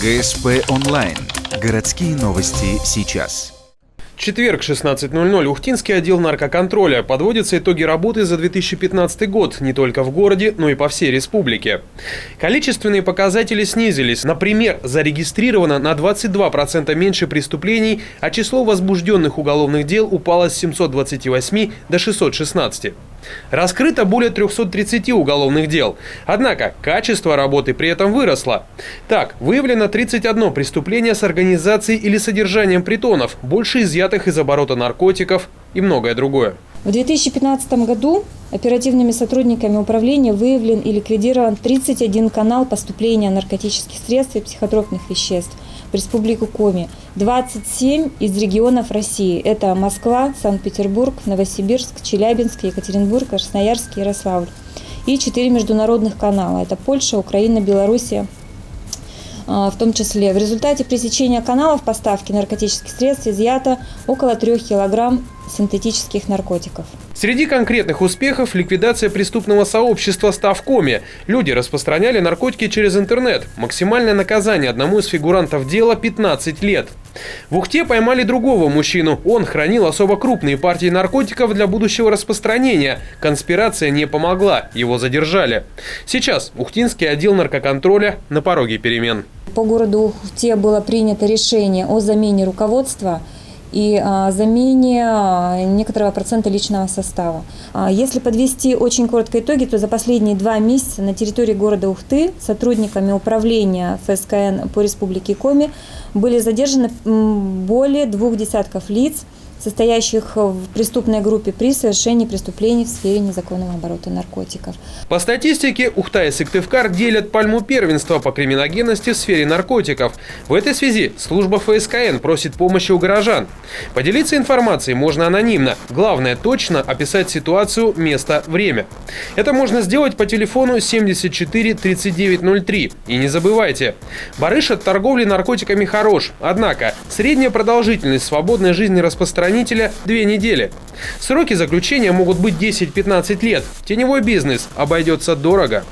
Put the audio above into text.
ГСП онлайн. Городские новости сейчас. Четверг, 16:00. Ухтинский отдел наркоконтроля. Подводятся итоги работы за 2015 год не только в городе, но и по всей республике. Количественные показатели снизились. Например, зарегистрировано на 22% меньше преступлений, а число возбужденных уголовных дел упало с 728 до 616. Раскрыто более 330 уголовных дел. Однако качество работы при этом выросло. Так, выявлено 31 преступление с организацией или содержанием притонов, больше изъятых из оборота наркотиков и многое другое. В 2015 году оперативными сотрудниками управления выявлен и ликвидирован 31 канал поступления наркотических средств и психотропных веществ в Республику Коми. 27 из регионов России. Это Москва, Санкт-Петербург, Новосибирск, Челябинск, Екатеринбург, Красноярск, Ярославль. И 4 международных канала. Это Польша, Украина, Белоруссия. В том числе в результате пресечения каналов поставки наркотических средств изъято около 3 килограмм синтетических наркотиков. Среди конкретных успехов – ликвидация преступного сообщества «Ставкоми». Люди распространяли наркотики через интернет. Максимальное наказание одному из фигурантов дела – 15 лет. В Ухте поймали другого мужчину. Он хранил особо крупные партии наркотиков для будущего распространения. Конспирация не помогла. Его задержали. Сейчас Ухтинский отдел наркоконтроля на пороге перемен. По городу Ухте было принято решение о замене руководства и замене некоторого процента личного состава. Если подвести очень коротко итоги, то за последние 2 месяца на территории города Ухты сотрудниками управления ФСКН по Республике Коми были задержаны более 2 десятков лиц, состоящих в преступной группе при совершении преступлений в сфере незаконного оборота наркотиков. По статистике, Ухта и Сыктывкар делят пальму первенства по криминогенности в сфере наркотиков. В этой связи служба ФСКН просит помощи у горожан. Поделиться информацией можно анонимно. Главное – точно описать ситуацию, место, время. Это можно сделать по телефону 74 39 03. И не забывайте, барыш от торговли наркотиками хорош. Однако средняя продолжительность свободной жизни распространителя 2 недели. Сроки заключения могут быть 10-15 лет. Теневой бизнес обойдется дорого.